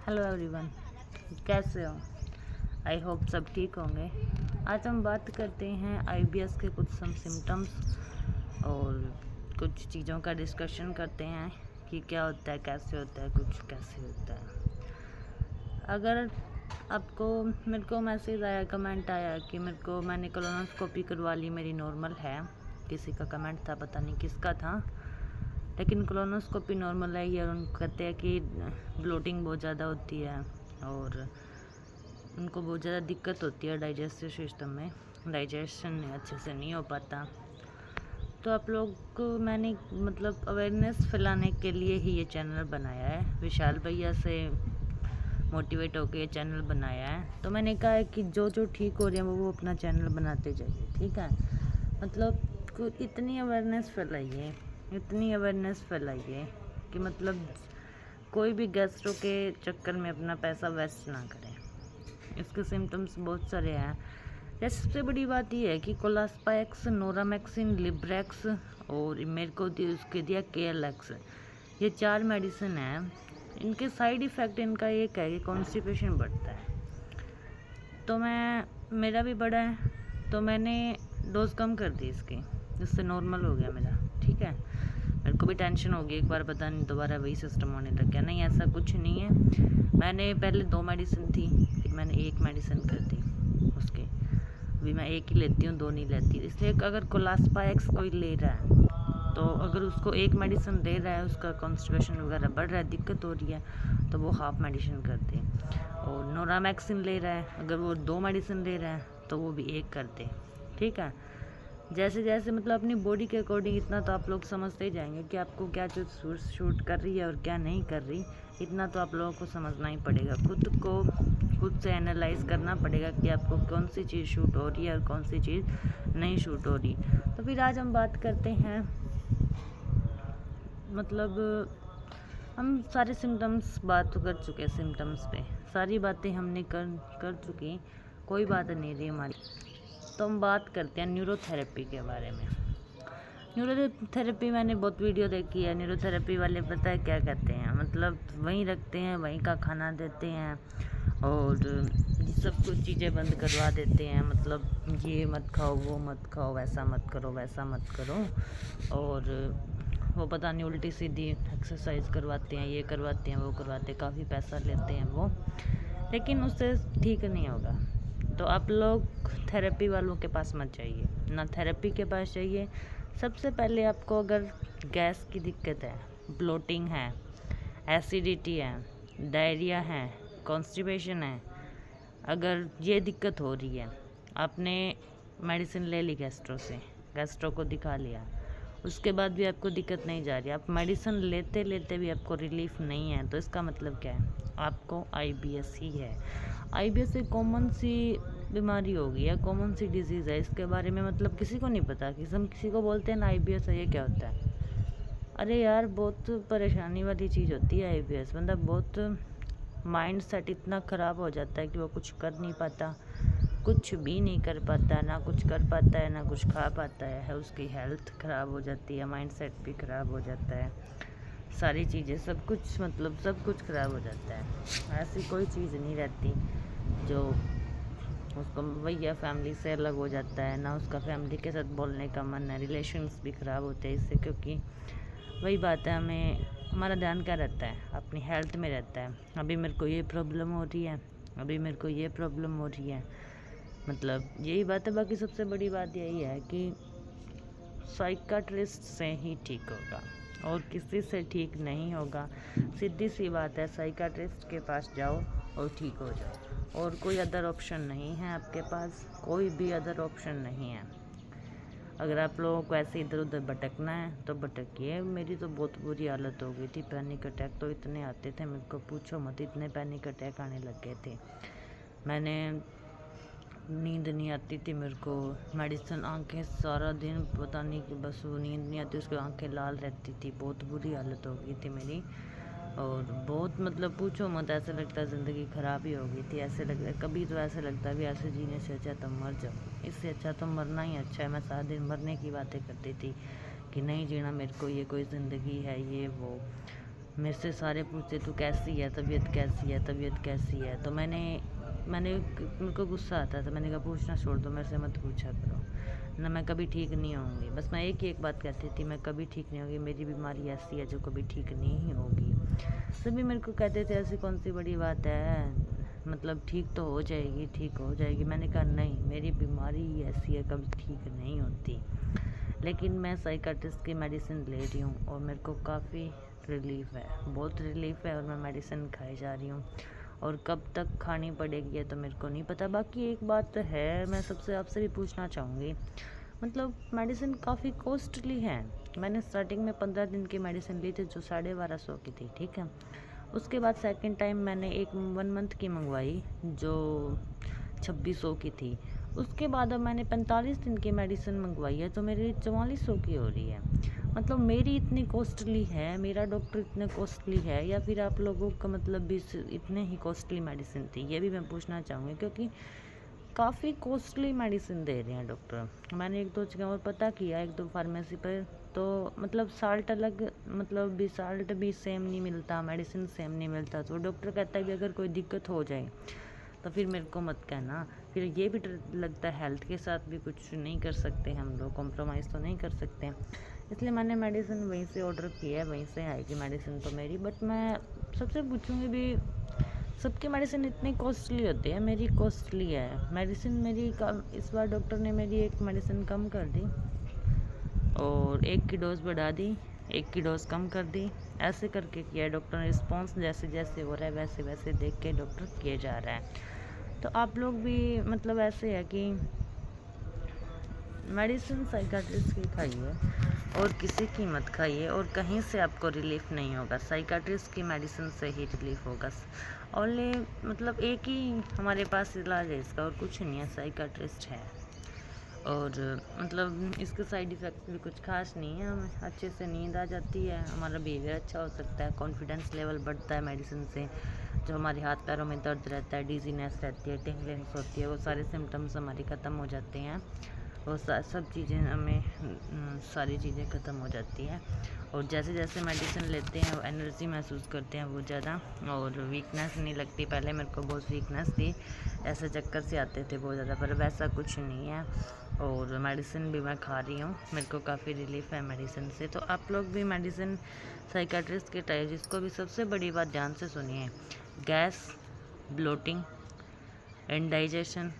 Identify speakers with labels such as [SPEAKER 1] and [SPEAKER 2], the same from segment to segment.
[SPEAKER 1] Hello everyone, कैसे हो? I hope सब ठीक होंगे। आज हम बात करते हैं आईबीएस के कुछ सिम्टम्स और कुछ चीज़ों का डिस्कशन करते हैं कि क्या होता है, कैसे होता है, कुछ कैसे होता है। अगर आपको मेरे को मैसेज आया, कमेंट आया कि मैंने कोलोनोस्कोपी करवा ली, मेरी नॉर्मल है। किसी का कमेंट था, पता नहीं किसका था, लेकिन कोलोनोस्कोपी नॉर्मल है। ये उनको कहते हैं कि ब्लोटिंग बहुत ज़्यादा होती है और उनको बहुत ज़्यादा दिक्कत होती है डाइजेस्टिव सिस्टम में, डाइजेशन अच्छे से नहीं हो पाता। तो आप लोग को मैंने अवेयरनेस फैलाने के लिए ही ये चैनल बनाया है। विशाल भैया से मोटिवेट होकर ये चैनल बनाया है। तो मैंने कहा है कि जो जो ठीक हो रहे हैं वो अपना चैनल बनाते जाइए, ठीक है। इतनी अवेयरनेस फैलाइए कि कोई भी गैस्ट्रो के चक्कर में अपना पैसा वेस्ट ना करें। इसके सिम्टम्स बहुत सारे हैं। जैसे सबसे बड़ी बात ये है कि कोलास्पाएक्स, नोरामैक्सिन, लिब्रेक्स और मेरे को उसके दिया केएलएक्स, ये 4 मेडिसिन हैं। इनके साइड इफ़ेक्ट इनका एक है कि कॉन्स्टिपेशन बढ़ता है। तो मेरा भी बढ़ा है, तो मैंने डोज कम कर दी इसकी, जिससे नॉर्मल हो गया मेरा, ठीक है। मेरे को भी टेंशन हो गई एक बार, पता नहीं दोबारा वही सिस्टम होने लग गया। नहीं, ऐसा कुछ नहीं है। मैंने पहले 2 मेडिसिन थी, फिर मैंने 1 मेडिसिन कर दी उसके। अभी मैं 1 ही लेती हूँ, 2 नहीं लेती। इसलिए अगर कोलास्पाएक्स कोई ले रहा है तो अगर उसको 1 मेडिसिन दे रहा है, उसका कॉन्स्टिपेशन वगैरह बढ़ रहा है, दिक्कत हो रही है, तो वो हाफ मेडिसिन कर दे। और नोरामैक्सिन ले रहा है, अगर वो 2 मेडिसिन ले रहा है तो वो भी 1 कर दे, ठीक है। जैसे जैसे अपनी बॉडी के अकॉर्डिंग इतना तो आप लोग समझते ही जाएंगे कि आपको क्या चीज़ शूट कर रही है और क्या नहीं कर रही। इतना तो आप लोगों को समझना ही पड़ेगा, खुद से एनालाइज करना पड़ेगा कि आपको कौन सी चीज़ शूट हो रही है और कौन सी चीज़ नहीं शूट हो रही। तो फिर आज हम बात करते हैं, हम सारे सिम्टम्स बात तो कर चुके हैं। सिम्टम्स पे सारी बातें हमने कर चुकी, कोई बात नहीं रही हमारी। तो हम बात करते हैं न्यूरोथेरेपी के बारे में। न्यूरोथेरेपी मैंने बहुत वीडियो देखी है। न्यूरोथेरेपी वाले पता है क्या कहते हैं, वहीं रखते हैं, वहीं का खाना देते हैं और सब कुछ चीज़ें बंद करवा देते हैं। ये मत खाओ, वो मत खाओ, ऐसा मत करो, वैसा मत करो। और वो पता नहीं उल्टी सीधी एक्सरसाइज करवाते हैं, ये करवाते हैं, वो करवाते हैं, काफ़ी पैसा लेते हैं वो, लेकिन उससे ठीक नहीं होगा। तो आप लोग थेरेपी वालों के पास मत जाइए, ना थेरेपी के पास जाइए। सबसे पहले आपको अगर गैस की दिक्कत है, ब्लोटिंग है, एसिडिटी है, डायरिया है, कॉन्स्टिपेशन है, अगर ये दिक्कत हो रही है, आपने मेडिसिन ले ली गैस्ट्रो को दिखा लिया, उसके बाद भी आपको दिक्कत नहीं जा रही, आप मेडिसिन लेते लेते भी आपको रिलीफ नहीं है, तो इसका मतलब क्या है? आपको आईबीएस ही है। आईबीएस एक कॉमन सी बीमारी हो गई है, कॉमन सी डिजीज़ है। इसके बारे में किसी को नहीं पता कि हम किसी को बोलते हैं ना आईबीएस है, ये क्या होता है? अरे यार, बहुत परेशानी वाली चीज़ होती है आईबीएस। बहुत माइंड सेट इतना ख़राब हो जाता है कि वो कुछ कर नहीं पाता, कुछ भी नहीं कर पाता, ना कुछ कर पाता है, ना कुछ खा पाता है। उसकी हेल्थ ख़राब हो जाती है, माइंड सेट भी ख़राब हो जाता है, सारी चीज़ें, सब कुछ सब कुछ ख़राब हो जाता है। ऐसी कोई चीज़ नहीं रहती जो उसको भैया फैमिली से अलग हो जाता है, ना उसका फैमिली के साथ बोलने का मन है। रिलेशंस भी ख़राब होते हैं इससे, क्योंकि वही बात है, हमारा ध्यान क्या रहता है? अपनी हेल्थ में रहता है। अभी मेरे को ये प्रॉब्लम हो रही है, अभी मेरे को ये प्रॉब्लम हो रही है, यही बात है। बाकी सबसे बड़ी बात यही है कि साइकाट्रिस्ट से ही ठीक होगा और किसी से ठीक नहीं होगा। सीधी सी बात है, साइकाट्रिस्ट के पास जाओ और ठीक हो जाओ, और कोई अदर ऑप्शन नहीं है आपके पास, कोई भी अदर ऑप्शन नहीं है। अगर आप लोगों को ऐसे इधर उधर भटकना है तो भटकिए। मेरी तो बहुत बुरी हालत हो गई थी, पैनिक अटैक तो इतने आते थे, मेरे को पूछो मत, इतने पैनिक अटैक आने लग गए थे। मैंने नींद नहीं आती थी मेरे को, मेडिसिन, आंखें सारा दिन पता नहीं कि बस वो नींद नहीं आती, उसकी आंखें लाल रहती थी, बहुत बुरी हालत हो गई थी मेरी। और बहुत पूछो मत, ऐसे लगता है ज़िंदगी ख़राब ही हो गई थी। ऐसे लगता है, कभी तो ऐसे लगता है भी ऐसे जीने से अच्छा तो मर जाओ, इससे अच्छा तो मरना ही अच्छा है। मैं सारा दिन मरने की बातें करती थी कि नहीं जीना मेरे को, ये कोई ज़िंदगी है, ये वो। मेरे से सारे पूछते तू कैसी है, तबीयत कैसी है, तबीयत कैसी है। तो मैंने मेरे को गुस्सा आता था, मैंने कहा पूछना छोड़ दो, मेरे से मत पूछा करो ना, मैं कभी ठीक नहीं होंगी। बस मैं एक बात कहती थी, मैं कभी ठीक नहीं होगी, मेरी बीमारी ऐसी है जो कभी ठीक नहीं होगी। सभी मेरे को कहते थे ऐसी कौन सी बड़ी बात है, मतलब ठीक तो हो जाएगी, ठीक हो जाएगी। मैंने कहा नहीं, मेरी बीमारी ही ऐसी है, कभी ठीक नहीं होती। लेकिन मैं साइकाट्रिस्ट की मेडिसिन ले रही हूँ और मेरे को काफ़ी रिलीफ़ है, बहुत रिलीफ़ है। और मैं मेडिसिन खाई जा रही हूँ और कब तक खानी पड़ेगी ये तो मेरे को नहीं पता। बाकी एक बात है, मैं सबसे आपसे भी पूछना चाहूँगी, मतलब मेडिसिन काफ़ी कॉस्टली है। मैंने स्टार्टिंग में 15 दिन की मेडिसिन ली थी जो 1250 की थी, ठीक है। उसके बाद सेकंड टाइम मैंने एक 1 मंथ की मंगवाई जो 2600 की थी। उसके बाद अब मैंने 45 दिन की मेडिसिन मंगवाई है तो मेरी 4400 की हो रही है। मतलब मेरी इतनी कॉस्टली है, मेरा डॉक्टर इतने कॉस्टली है, या फिर आप लोगों का मतलब भी इतने ही कॉस्टली मेडिसिन थी, ये भी मैं पूछना चाहूँगी। क्योंकि काफ़ी कॉस्टली मेडिसिन दे रहे हैं डॉक्टर। मैंने 1-2 जगह और पता किया, 1-2 फार्मेसी पर, तो मतलब साल्ट अलग, मतलब भी साल्ट भी सेम नहीं मिलता, मेडिसिन सेम नहीं मिलता। तो डॉक्टर कहता है कि अगर कोई दिक्कत हो जाए तो फिर मेरे को मत कहना। फिर ये भी डर लगता है, हेल्थ के साथ भी कुछ नहीं कर सकते हम लोग, कॉम्प्रोमाइज़ तो नहीं कर सकते। इसलिए मैंने मेडिसिन वहीं से ऑर्डर की है, वहीं से आएगी मेडिसिन तो मेरी। बट मैं सबसे पूछूँगी भी, सबकी मेडिसिन इतनी कॉस्टली होती है, मेरी कॉस्टली है मेडिसिन मेरी कम। इस बार डॉक्टर ने मेरी एक मेडिसिन कम कर दी और एक की डोज बढ़ा दी, एक की डोज कम कर दी, ऐसे करके किया डॉक्टर ने। रिस्पॉन्स जैसे जैसे हो रहा है वैसे वैसे देख के डॉक्टर किए जा रहा है। तो आप लोग भी मतलब ऐसे है कि मेडिसिन साइकाट्रिस्ट की खाइए और किसी की मत खाइए, और कहीं से आपको रिलीफ नहीं होगा, साइकाट्रिस्ट की मेडिसिन से ही रिलीफ होगा। ओनली मतलब एक ही हमारे पास इलाज है इसका, और कुछ नहीं है, साइकाट्रिस्ट है। और मतलब इसके साइड इफ़ेक्ट भी कुछ खास नहीं है, हमें अच्छे से नींद आ जाती है, हमारा बिहेवियर अच्छा हो सकता है, कॉन्फिडेंस लेवल बढ़ता है मेडिसिन से। जो हमारे हाथ पैरों में दर्द रहता है, डिजीनेस रहती है, टिंगलिंग्स होती है, वो सारे सिम्टम्स हमारे ख़त्म हो जाते हैं। वो सब चीज़ें हमें सारी चीज़ें ख़त्म हो जाती हैं। और जैसे जैसे मेडिसिन लेते हैं एनर्जी महसूस करते हैं वो ज़्यादा, और वीकनेस नहीं लगती। पहले मेरे को बहुत वीकनेस थी, ऐसे चक्कर से आते थे बहुत ज़्यादा, पर वैसा कुछ नहीं है। और मेडिसिन भी मैं खा रही हूँ, मेरे को काफ़ी रिलीफ है मेडिसिन से। तो आप लोग भी मेडिसिन साइकाट्रिस्ट के ट्राई। जिसको भी सबसे बड़ी बात ध्यान से सुनिए, gas, bloating, indigestion,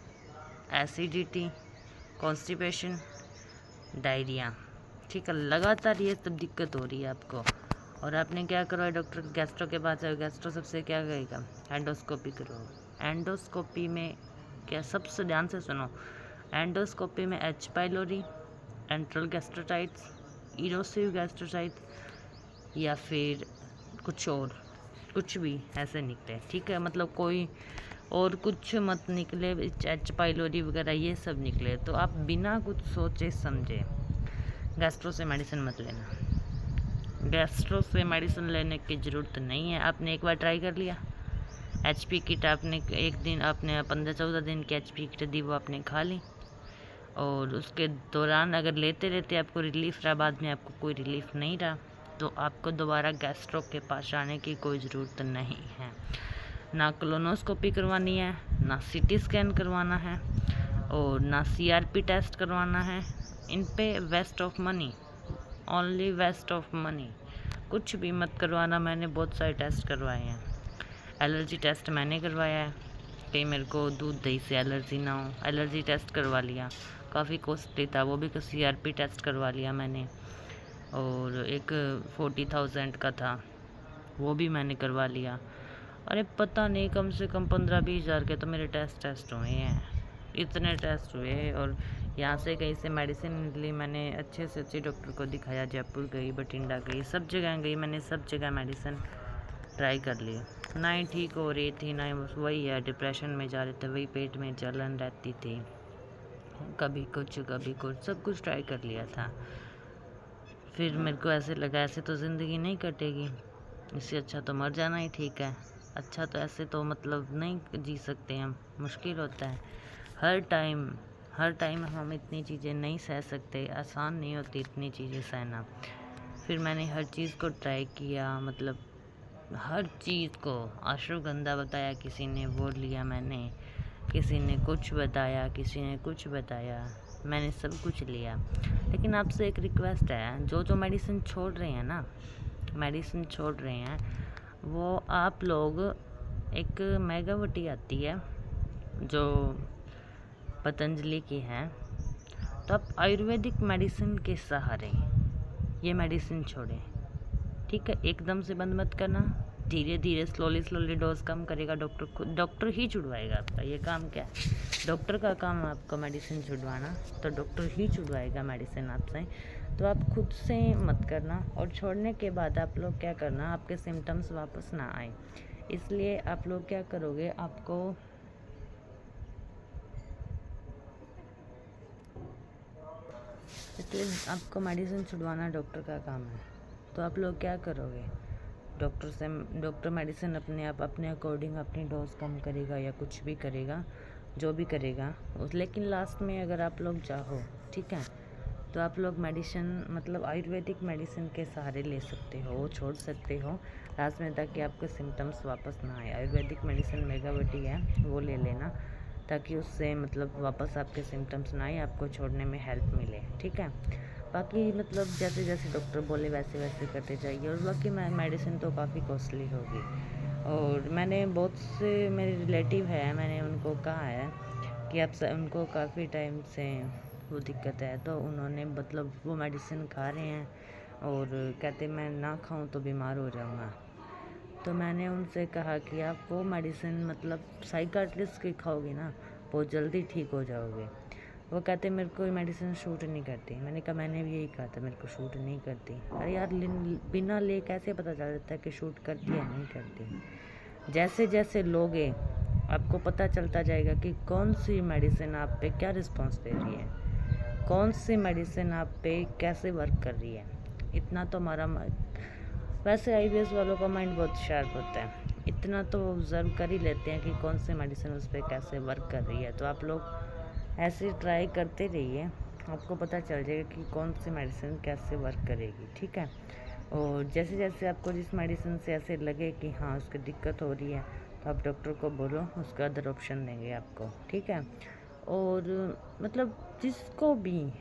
[SPEAKER 1] acidity, constipation, diarrhoea, ठीक है, लगातार ये सब दिक्कत हो रही है आपको, और आपने क्या करवाया, डॉक्टर गैस्ट्रो के पास जाओ, गैस्ट्रो सबसे क्या कहेगा, एंडोस्कोपी करो। एंडोस्कोपी में क्या, सबसे ध्यान से सुनो, एंडोस्कोपी में एच पाइलोरी, एंट्रल गैस्ट्रोसाइट्स, इरोसिव गैस्ट्रोसाइट, या फिर कुछ और, कुछ भी ऐसे निकले, ठीक है, मतलब कोई और कुछ मत निकले, एच पाइलोरी वगैरह ये सब निकले, तो आप बिना कुछ सोचे समझे गैस्ट्रो से मेडिसिन मत लेना। गैस्ट्रो से मेडिसिन लेने की ज़रूरत नहीं है। आपने एक बार ट्राई कर लिया, HP किट आपने एक दिन, आपने 15-14 दिन की HP किट दी, वो आपने खा ली, और उसके दौरान अगर लेते लेते आपको रिलीफ रहा, बाद में आपको कोई रिलीफ नहीं रहा, तो आपको दोबारा गैस्ट्रो के पास आने की कोई ज़रूरत नहीं है। ना कोलोनोस्कोपी करवानी है, ना CT स्कैन करवाना है, और ना CRP टेस्ट करवाना है। इन पे waste of money, only waste of money. कुछ भी मत करवाना। मैंने बहुत सारे टेस्ट करवाए हैं, एलर्जी टेस्ट मैंने करवाया है, कहीं मेरे को दूध दही से एलर्जी ना हो, एलर्जी टेस्ट करवा लिया, काफ़ी कॉस्टली था वो भी। CRP टेस्ट करवा लिया मैंने, और एक 40,000 का था, वो भी मैंने करवा लिया। अरे पता नहीं, कम से कम 15-20 हज़ार के तो मेरे टेस्ट हुए हैं, इतने टेस्ट हुए। और यहाँ से कहीं से मेडिसिन ली मैंने, अच्छे से अच्छे डॉक्टर को दिखाया, जयपुर गई, बठिंडा गई, सब जगह गई मैंने, सब जगह मेडिसिन ट्राई कर ली, ना ही ठीक हो रही थी, ना ही वही है, डिप्रेशन में जा रहे थे, वही पेट में जलन रहती थी, कभी कुछ कभी कुछ, सब कुछ ट्राई कर लिया था। फिर मेरे को ऐसे लगा ऐसे तो ज़िंदगी नहीं कटेगी, इससे अच्छा तो मर जाना ही ठीक है। अच्छा तो ऐसे तो मतलब नहीं जी सकते हम, मुश्किल होता है हर टाइम हम इतनी चीज़ें नहीं सह सकते, आसान नहीं होती इतनी चीज़ें सहना। फिर मैंने हर चीज़ को ट्राई किया, मतलब हर चीज़ को अश्वगंधा बताया, किसी ने वो लिया मैंने, किसी ने कुछ बताया, किसी ने कुछ बताया, मैंने सब कुछ लिया। लेकिन आपसे एक रिक्वेस्ट है, जो जो मेडिसिन छोड़ रहे हैं ना, मेडिसिन छोड़ रहे हैं, वो आप लोग एक मेगावटी आती है जो पतंजलि की है, तो आप आयुर्वेदिक मेडिसिन के सहारे ये मेडिसिन छोड़ें। ठीक है, एकदम से बंद मत करना, धीरे धीरे स्लोली स्लोली डोज कम करेगा डॉक्टर, खुद डॉक्टर ही छुड़वाएगा आपका। ये काम क्या है, डॉक्टर का काम है आपको मेडिसिन छुड़वाना, तो डॉक्टर ही छुड़वाएगा मेडिसिन आपसे। तो आप खुद से मत करना, और छोड़ने के बाद आप लोग क्या करना, आपके सिम्टम्स वापस ना आए, इसलिए आप लोग क्या करोगे, इसलिए आपको मेडिसिन छुड़वाना डॉक्टर का काम है। तो आप लोग क्या करोगे, डॉक्टर मेडिसिन अपने अकॉर्डिंग अपनी डोज कम करेगा या कुछ भी करेगा, जो भी करेगा लेकिन लास्ट में अगर आप लोग चाहो, ठीक है, तो आप लोग मेडिसिन मतलब आयुर्वेदिक मेडिसिन के सहारे ले सकते हो, वो छोड़ सकते हो लास्ट में, ताकि आपके सिम्टम्स वापस ना आए। आयुर्वेदिक मेडिसिन मेगावटी है, वो ले लेना, ताकि उससे मतलब वापस आपके सिम्टम्स ना आए, आपको छोड़ने में हेल्प मिले। ठीक है, बाकी मतलब जैसे जैसे डॉक्टर बोले वैसे वैसे करते जाइए। और बाकी मेडिसिन तो काफ़ी कॉस्टली होगी, और मैंने बहुत से मेरे रिलेटिव है, मैंने उनको कहा है कि आप उनको काफ़ी टाइम से वो दिक्कत है, तो उन्होंने मतलब वो मेडिसिन खा रहे हैं और कहते मैं ना खाऊं तो बीमार हो जाऊंगा। तो मैंने उनसे कहा कि आप वो मेडिसिन मतलब साइकाट्रिस्ट की खाओगे ना, बहुत जल्दी ठीक हो जाओगे। वो कहते मेरे को मेडिसिन शूट नहीं करती। मैंने कहा मैंने भी यही कहा था, मेरे को शूट नहीं करती। अरे यार, बिना ले कैसे पता चल जाता है कि शूट करती है नहीं करती। जैसे जैसे लोगे आपको पता चलता जाएगा कि कौन सी मेडिसिन आप पे क्या रिस्पॉन्स दे रही है, कौन सी मेडिसिन आप पे कैसे वर्क कर रही है। इतना तो हमारा वैसे आईबीएस वालों का माइंड बहुत शार्प होता है, इतना तो ऑब्जर्व कर ही लेते हैं कि कौन सी मेडिसिन उस पर कैसे वर्क कर रही है। तो आप लोग ऐसे ट्राई करते रहिए, आपको पता चल जाएगा कि कौन सी मेडिसिन कैसे वर्क करेगी। ठीक है, और जैसे जैसे आपको जिस मेडिसिन से ऐसे लगे कि हाँ उसकी दिक्कत हो रही है, तो आप डॉक्टर को बोलो, उसका अदर ऑप्शन देंगे आपको। ठीक है, और मतलब जिसको भी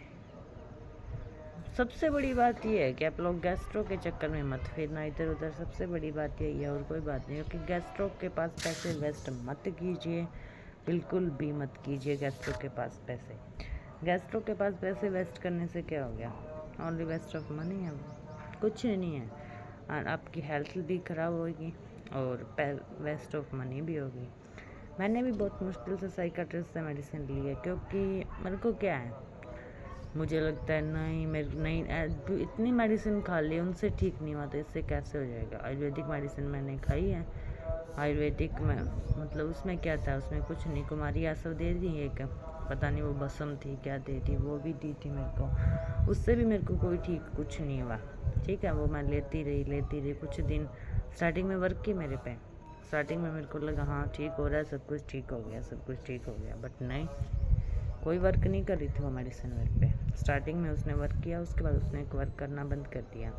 [SPEAKER 1] सबसे बड़ी बात यह है कि आप लोग गैस्ट्रो के चक्कर में मत फिरना इधर उधर, सबसे बड़ी बात यही है, और कोई बात नहीं है कि गैस्ट्रो के पास पैसे वेस्ट मत कीजिए, बिल्कुल भी मत कीजिए गैस्ट्रो के पास पैसे। गैस्ट्रो के पास पैसे वेस्ट करने से क्या हो गया, ओनली वेस्ट ऑफ मनी है, कुछ नहीं है। और आपकी हेल्थ भी ख़राब होगी और वेस्ट ऑफ मनी भी होगी। मैंने भी बहुत मुश्किल से साइकाट्रिस्ट से मेडिसिन ली है, क्योंकि मेरे को क्या है, मुझे लगता है नहीं इतनी मेडिसिन खा ली, उनसे ठीक नहीं हुआ, तो इससे कैसे हो जाएगा। आयुर्वेदिक मेडिसिन मैंने खाई है, आयुर्वेदिक में मतलब उसमें क्या था, उसमें कुछ नहीं, कुमारी आसव दे दी एक, पता नहीं वो बसम थी क्या दे दी, वो भी दी थी मेरे को, उससे भी मेरे को कोई ठीक कुछ नहीं हुआ। ठीक है, वो मैं लेती रही कुछ दिन, स्टार्टिंग में वर्क की मेरे पे, स्टार्टिंग में मेरे को लगा हाँ ठीक हो रहा है, सब कुछ ठीक हो गया, बट नहीं, कोई वर्क नहीं कर रही थी वो मेडिसिन मेरे पे। स्टार्टिंग में उसने वर्क किया, उसके बाद उसने वर्क करना बंद कर दिया।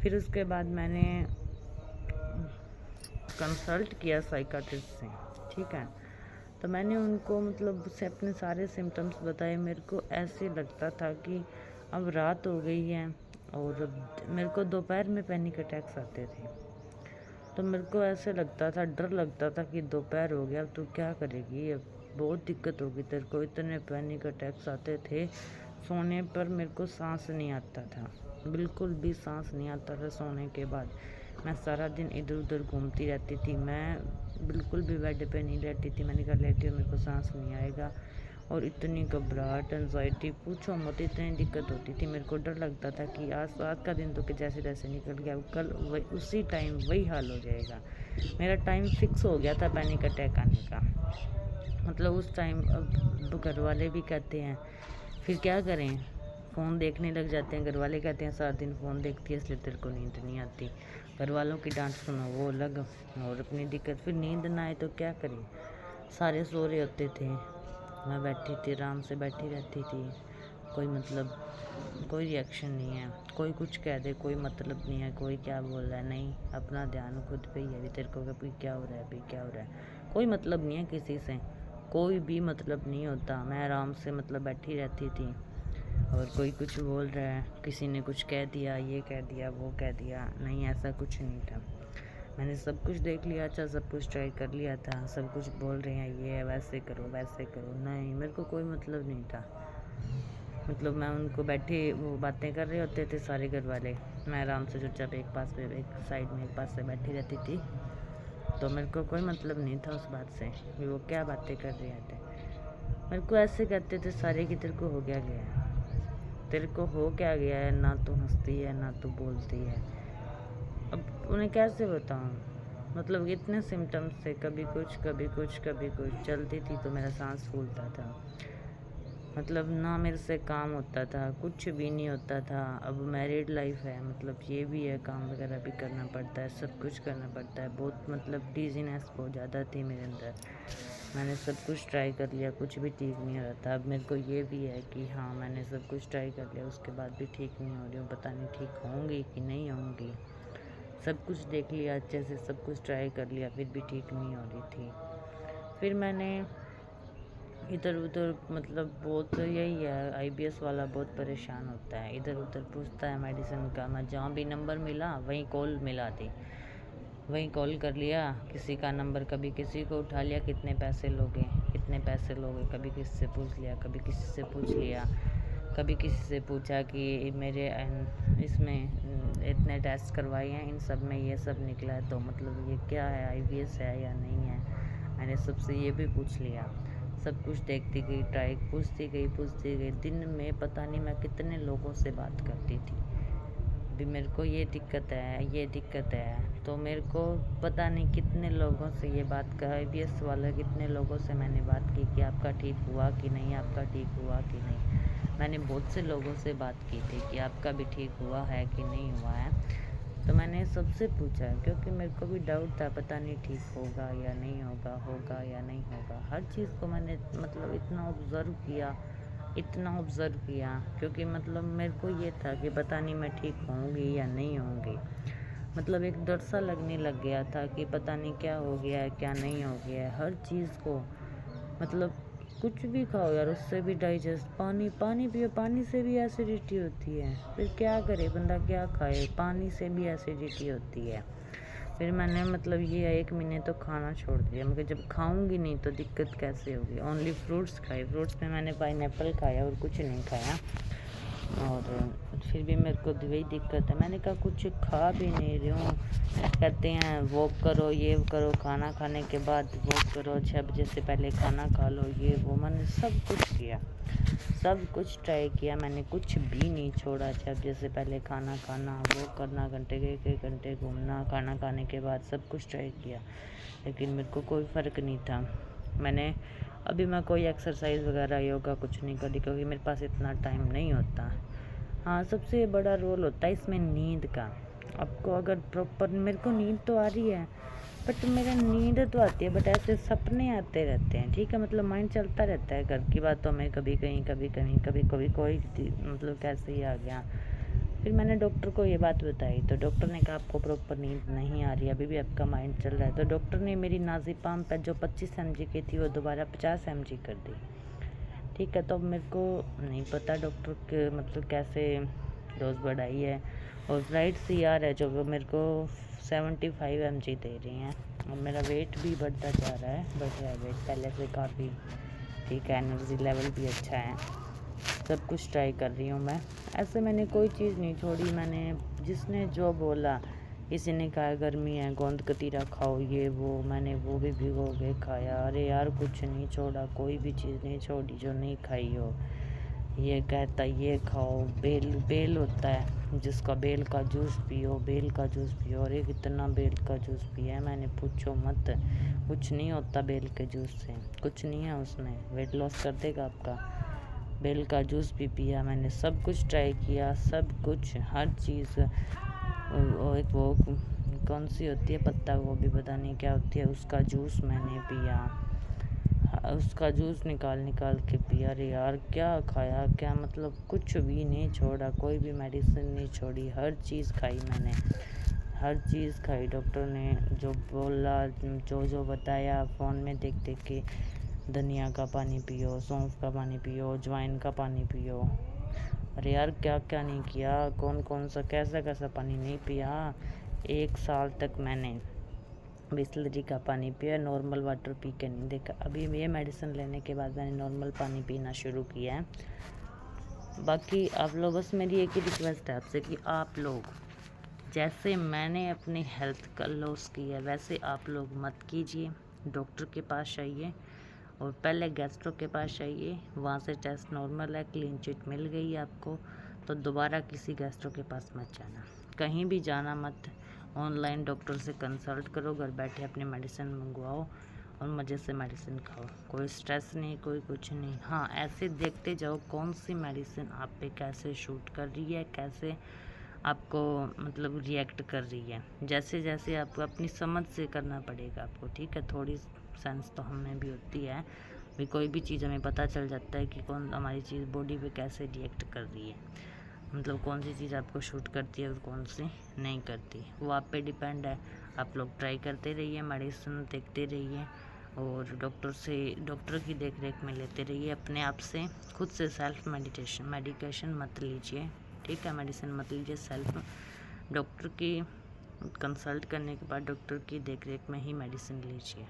[SPEAKER 1] फिर उसके बाद मैंने कंसल्ट किया साइकाट्रिस्ट से। ठीक है, तो मैंने उनको मतलब उससे अपने सारे सिम्टम्स बताए। मेरे को ऐसे लगता था कि अब रात हो गई है, और मेरे को दोपहर में पैनिक अटैक्स आते थे, तो मेरे को ऐसे लगता था, डर लगता था कि दोपहर हो गया, अब तू क्या करेगी, अब बहुत दिक्कत होगी तेरे को। इतने पैनिक अटैक्स आते थे, सोने पर मेरे को सांस नहीं आता था, बिल्कुल भी सांस नहीं आता था सोने के बाद। मैं सारा दिन इधर उधर घूमती रहती थी, मैं बिल्कुल भी बेड पे नहीं रहती थी। मैंने कहा लेटी मेरे को सांस नहीं आएगा, और इतनी घबराहट, एनजाइटी, पूछो मत, इतनी दिक्कत होती थी। मेरे को डर लगता था कि आज का दिन तो कि जैसे तैसे निकल गया, कल वही उसी टाइम वही हाल हो जाएगा। मेरा टाइम फिक्स हो गया था पैनिक अटैक आने का, मतलब उस टाइम। अब घर वाले भी कहते हैं, फिर क्या करें, फ़ोन देखने लग जाते हैं। घर वाले कहते हैं सारा दिन फ़ोन देखती है इसलिए तेरे को नींद नहीं आती। घर वालों की डांट सुनो वो अलग, और अपनी दिक्कत। फिर नींद ना आए तो क्या करें, सारे सो रहे होते थे, मैं बैठी थी, आराम से बैठी रहती थी, कोई मतलब कोई रिएक्शन नहीं है, कोई कुछ कह दे कोई मतलब नहीं है, कोई क्या बोल रहा है नहीं, अपना ध्यान खुद पे ही है। अभी तेरे को अभी क्या हो रहा है, अभी क्या हो रहा है, कोई मतलब नहीं है किसी से, कोई भी मतलब नहीं होता। मैं आराम से मतलब बैठी रहती थी, और कोई कुछ बोल रहा है, किसी ने कुछ कह दिया, ये कह दिया, वो कह दिया, नहीं ऐसा कुछ नहीं था। मैंने सब कुछ देख लिया, अच्छा सब कुछ ट्राई कर लिया था, सब कुछ बोल रहे हैं ये वैसे करो वैसे करो, नहीं मेरे को कोई मतलब नहीं था। मतलब मैं उनको बैठे वो बातें कर रहे होते थे सारे घर वाले, मैं आराम से चुपचाप एक पास पे एक साइड में एक पास से बैठी रहती थी, तो मेरे को कोई मतलब नहीं था उस बात से कि वो क्या बातें कर रहे थे। मेरे को ऐसे कहते थे सारे कि तेरे को हो क्या गया है, तेरे को हो क्या गया है, ना तू हंसती है ना तू बोलती है। अब उन्हें कैसे बताऊँ, मतलब इतने सिम्टम्स थे, कभी कुछ कभी कुछ कभी कुछ, चलती थी तो मेरा सांस फूलता था, मतलब ना मेरे से काम होता था, कुछ भी नहीं होता था। अब मैरिड लाइफ है, मतलब ये भी है, काम वगैरह भी करना पड़ता है, सब कुछ करना पड़ता है, बहुत मतलब डिजीनेस बहुत ज़्यादा थी मेरे अंदर। मैंने सब कुछ ट्राई कर लिया, कुछ भी ठीक नहीं हो रहा था। अब मेरे को ये भी है कि हाँ मैंने सब कुछ ट्राई कर लिया, उसके बाद भी ठीक नहीं हो रही हूँ, पता नहीं ठीक होंगी कि नहीं होंगी। सब कुछ देख लिया अच्छे से, सब कुछ ट्राई कर लिया, फिर भी ठीक नहीं हो रही थी। फिर मैंने इधर उधर मतलब बहुत यही है, आईबीएस वाला बहुत परेशान होता है, इधर उधर पूछता है मेडिसिन का। मैं जहाँ भी नंबर मिला वहीं कॉल मिला दी, वहीं कॉल कर लिया किसी का नंबर, कभी किसी को उठा लिया, कितने पैसे लोगे कितने पैसे लोगे, कभी किसी से पूछ लिया, कभी किसी से पूछ लिया, कभी किसी से पूछा कि मेरे इसमें इतने टेस्ट करवाए हैं, इन सब में ये सब निकला है, तो मतलब ये क्या है, आईबीएस है या नहीं है। मैंने सबसे ये भी पूछ लिया, सब कुछ देखती गई, ट्राई पूछती गई। दिन में पता नहीं मैं कितने लोगों से बात करती थी, भी मेरे को ये दिक्कत है, तो मेरे को पता नहीं कितने लोगों से ये बात का आईबीएस वाला, कितने लोगों से मैंने बात की कि आपका ठीक हुआ कि नहीं, आपका ठीक हुआ कि नहीं। मैंने बहुत से लोगों से बात की थी कि आपका भी ठीक हुआ है कि नहीं हुआ है, तो मैंने सबसे पूछा क्योंकि मेरे को भी डाउट था, पता नहीं ठीक होगा या नहीं होगा, होगा या नहीं होगा। हर चीज़ को मैंने मतलब इतना ऑब्ज़र्व किया क्योंकि मतलब मेरे को ये था कि पता नहीं मैं ठीक होंगी या नहीं होंगी। मतलब एक डर सा लगने लग गया था कि पता नहीं क्या हो गया है, क्या नहीं हो गया है। हर चीज़ को मतलब कुछ भी खाओ यार, उससे भी डाइजेस्ट, पानी पियो, पानी से भी एसिडिटी होती है, फिर क्या करे बंदा, क्या खाए, पानी से भी एसिडिटी होती है। फिर मैंने मतलब ये 1 महीने तो खाना छोड़ दिया, मगर जब खाऊंगी नहीं तो दिक्कत कैसे होगी। ओनली फ्रूट्स खाए, फ्रूट्स में मैंने पाइनएप्पल खाया और कुछ नहीं खाया, और फिर भी मेरे को वही दिक्कत है। मैंने कहा कुछ खा भी नहीं रही हूँ, कहते हैं वॉक करो, ये करो, खाना खाने के बाद वॉक करो, 6 बजे से पहले खाना खा लो, ये वो, मैंने सब कुछ किया, सब कुछ ट्राई किया, मैंने कुछ भी नहीं छोड़ा। 6 बजे से पहले खाना खाना, वॉक करना, घंटे के 1 घंटे घूमना, खाना खाने के बाद, सब कुछ ट्राई किया, लेकिन मेरे को कोई फ़र्क नहीं था। अभी मैं कोई एक्सरसाइज वगैरह योगा कुछ नहीं करी क्योंकि मेरे पास इतना टाइम नहीं होता। हाँ, सबसे बड़ा रोल होता है इसमें नींद का। आपको अगर प्रॉपर, मेरे को नींद तो आ रही है, बट मेरा नींद तो आती है, बट ऐसे सपने आते रहते हैं, ठीक है, मतलब माइंड चलता रहता है घर की बातों में, कभी कहीं कभी कहीं, कभी कभी कोई मतलब कैसे ही आ गया। फिर मैंने डॉक्टर को ये बात बताई, तो डॉक्टर ने कहा आपको प्रॉपर नींद नहीं आ रही, अभी भी आपका माइंड चल रहा है। तो डॉक्टर ने मेरी नाज़िपाम पे जो 25 mg की थी वो दोबारा 50 mg कर दी, ठीक है। तो अब मेरे को नहीं पता डॉक्टर के मतलब कैसे डोज बढ़ाई है, और राइट CR है जो वो मेरे को 75 mg दे रही हैं। और मेरा वेट भी बढ़ता जा रहा है, बढ़ रहा है वेट पहले से काफ़ी, ठीक है, एनर्जी लेवल भी अच्छा है, सब कुछ ट्राई कर रही हूँ मैं। ऐसे मैंने कोई चीज़ नहीं छोड़ी, मैंने जिसने जो बोला, किसी ने कहा गर्मी है गोंद कतीरा खाओ, ये वो, मैंने वो भी भिगो के खाया। अरे यार कुछ नहीं छोड़ा, कोई भी चीज़ नहीं छोड़ी जो नहीं खाई हो। ये कहता ये खाओ, बेल होता है जिसका, बेल का जूस पियो, बेल का जूस पियो। और एक इतना बेल का जूस पिया मैंने, पूछो मत, कुछ नहीं होता बेल के जूस से, कुछ नहीं है उसमें, वेट लॉस कर देगा आपका। बेल का जूस भी पिया मैंने, सब कुछ ट्राई किया, सब कुछ, हर चीज़। एक वो कौन सी होती है पत्ता गोभी, पता नहीं क्या होती है, उसका जूस मैंने पिया। उसका जूस निकाल निकाल के पिया। अरे यार क्या खाया, क्या मतलब कुछ भी नहीं छोड़ा, कोई भी मेडिसिन नहीं छोड़ी, हर चीज़ खाई मैंने, हर चीज़ खाई। डॉक्टर ने जो बोला, जो जो बताया फ़ोन में देख देख के, धनिया का पानी पियो, सौंफ का पानी पियो, अजवाइन का पानी पियो। अरे यार क्या क्या नहीं किया, कौन कौन सा कैसा कैसा पानी नहीं पिया। 1 साल तक मैंने बिसलेरी का पानी पिया, नॉर्मल वाटर पी के नहीं देखा। अभी ये मेडिसिन लेने के बाद मैंने नॉर्मल पानी पीना शुरू किया है। बाकी आप लोग, बस मेरी एक ही रिक्वेस्ट है आपसे कि आप लोग, जैसे मैंने अपनी हेल्थ का लॉस की है वैसे आप लोग मत कीजिए। डॉक्टर के पास जाइए और पहले गैस्ट्रो के पास जाइए, वहाँ से टेस्ट नॉर्मल है, क्लीन चिट मिल गई आपको, तो दोबारा किसी गैस्ट्रो के पास मत जाना, कहीं भी जाना मत। ऑनलाइन डॉक्टर से कंसल्ट करो, घर बैठे अपनी मेडिसिन मंगवाओ और मज़े से मेडिसिन खाओ, कोई स्ट्रेस नहीं, कोई कुछ नहीं। हाँ, ऐसे देखते जाओ कौन सी मेडिसिन आप पे कैसे शूट कर रही है, कैसे आपको मतलब रिएक्ट कर रही है। जैसे जैसे आपको अपनी समझ से करना पड़ेगा आपको, ठीक है। थोड़ी सेंस तो हमें भी होती है, भी कोई भी चीज़ हमें पता चल जाता है कि कौन हमारी चीज़ बॉडी पे कैसे रिएक्ट कर रही है, मतलब कौन सी चीज़ आपको शूट करती है और कौन सी नहीं करती, वो आप पे डिपेंड है। आप लोग ट्राई करते रहिए, मेडिसिन देखते रहिए और डॉक्टर की देख रेख में लेते रहिए। अपने आप से खुद से सेल्फ मेडिकेशन मत लीजिए, ठीक है। मेडिसिन मत लीजिए, सेल्फ डॉक्टर की कंसल्ट करने के बाद डॉक्टर की देख रेख में ही मेडिसिन लीजिए।